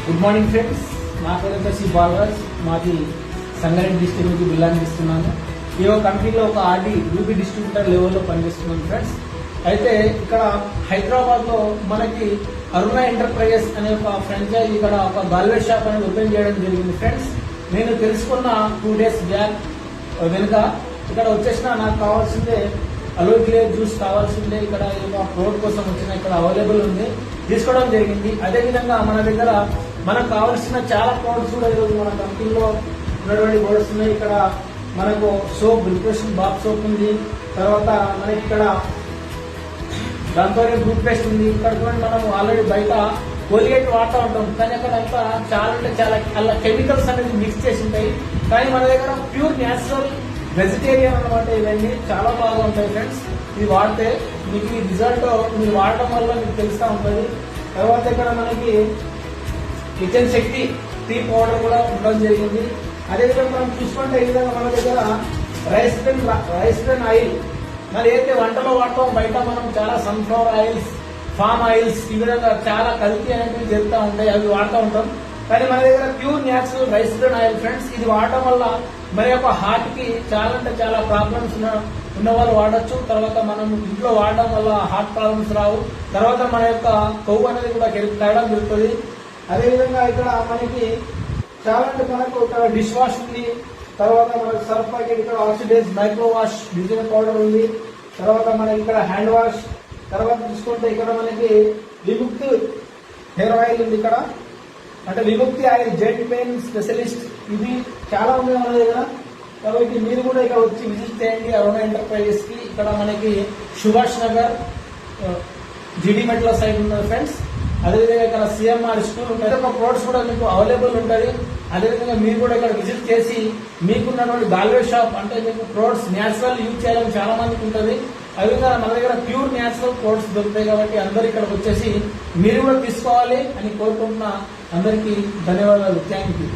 Good morning friends, నా పేరు C Balraj. మాది సంగారెడ్డి డిస్ట్రిక్ట్ నుంచి బిల్లాంగ్ ఇస్తున్నాను. ఈ కంపెనీలో ఒక ఆర్డీ యూపీ డిస్ట్రిబ్యూటర్ లెవెల్లో పనిచేస్తున్నాను ఫ్రెండ్స్. అయితే ఇక్కడ హైదరాబాద్ లో మనకి అరుణ ఎంటర్ప్రైజెస్ అనే ఒక ఫ్రాంచైజీ ఇక్కడ ఒక గాల్వేర్ షాప్ అనేది ఓపెన్ చేయడం జరిగింది ఫ్రెండ్స్. నేను తెలుసుకున్న 2 days బ్యాక్ వెనుక ఇక్కడ వచ్చేసిన నాకు కావాల్సిందే అలోయ్ గ్లేజ్ జ్యూస్ కావాల్సిందే. ఇక్కడ రోడ్ కోసం వచ్చిన ఇక్కడ అవైలబుల్ ఉంది, తీసుకోవడం జరిగింది. అదేవిధంగా మన దగ్గర మనకు కావాల్సిన చాలా ప్రోడక్ట్స్ కూడా ఈరోజు మన కంపెనీలో ఉన్నటువంటి ప్రోడక్ట్స్ ఉన్నాయి. ఇక్కడ మనకు సోప్, రిఫ్రెషింగ్ బాత్ సోప్ ఉంది. తర్వాత మనకి ఇక్కడ దాంతో టూత్ పేస్ట్ ఉంది. ఇక్కడ చూడండి, మనం ఆల్రెడీ బయట కోలిగేట్ వాడుతూ ఉంటాం, కానీ అక్కడ అంతా చాలా అంటే చాలా అలా కెమికల్స్ అనేది మిక్స్ చేసి ఉంటాయి. కానీ మన దగ్గర ప్యూర్ న్యాచురల్ వెజిటేరియన్ అనమాట. ఇవన్నీ చాలా బాగా ఉంటాయి ఫ్రెండ్స్. ఇది వాడితే మీకు ఈ రిజల్ట్ మీరు వాడటం వల్ల మీకు తెలుస్తూ ఉంటుంది. తర్వాత ఇక్కడ మనకి కిచెన్ శక్తి టీ పౌడర్ కూడా ఉండడం జరిగింది. అదేవిధంగా మనం చూసుకుంటే ఈ విధంగా మన దగ్గర రైస్ బ్రెన్ ఆయిల్, మరి అయితే వంటలో వాడతాం, బయట మనం చాలా సన్ఫ్లవర్ ఆయిల్స్, ఫామ్ ఆయిల్స్, ఈ విధంగా చాలా కల్తీ అనేవి జరుగుతూ ఉంటాయి, అవి వాడుతూ ఉంటాం. కానీ మన దగ్గర pure natural rice bran oil friends. ఇది వాడటం వల్ల మన యొక్క హార్ట్ కి చాలా అంటే చాలా ప్రాబ్లమ్స్ ఉన్న వాళ్ళు వాడచ్చు. తర్వాత మనం ఇంట్లో వాడడం వల్ల హార్ట్ ప్రాబ్లమ్స్ రావు. తర్వాత మన యొక్క కొవ్వు అనేది కూడా తగ్గడం జరుగుతుంది. అదేవిధంగా ఇక్కడ మనకి చాలా అంటే మనకు ఇక్కడ డిష్ వాష్ ఉంది. తర్వాత మనకు సర్ఫ్ ప్యాకెట్, ఇక్కడ oxidise micro wash design powder ఉంది. తర్వాత మనకి ఇక్కడ హ్యాండ్ వాష్. తర్వాత చూసుకుంటే ఇక్కడ మనకి విముక్తి హెయిర్ ఆయిల్ ఉంది. ఇక్కడ అంటే విముక్తి ఆయిల్ జెంట్ పెయిన్ స్పెషలిస్ట్, ఇది చాలా ఉంది మన దగ్గర. కాబట్టి మీరు కూడా ఇక్కడ వచ్చి విజిట్ చేయండి అరుణ ఎంటర్ప్రైజెస్ కి. ఇక్కడ మనకి సుభాష్ నగర్ జీడీ మెట్ల సైడ్ ఉన్నది ఫ్రెండ్స్. అదేవిధంగా ఇక్కడ సిఎంఆర్ స్కూల్ ఉంటుంది. ఒక ప్రోడక్ట్స్ కూడా మీకు అవైలబుల్ ఉంటుంది. అదేవిధంగా మీరు కూడా ఇక్కడ విజిట్ చేసి మీకున్నటువంటి గాల్వేర్ షాప్ అంటే మీకు ప్రోడక్ట్స్ న్యాచురల్ యూజ్ చేయాలని చాలా మందికి ఉంటుంది. అదేవిధంగా మన దగ్గర ప్యూర్ న్యాచురల్ ప్రోడక్ట్స్ దొరుకుతాయి. కాబట్టి అందరు ఇక్కడికి వచ్చేసి మీరు కూడా తీసుకోవాలి అని కోరుకుంటున్నా. అందరికీ ధన్యవాదాలు. Thank you.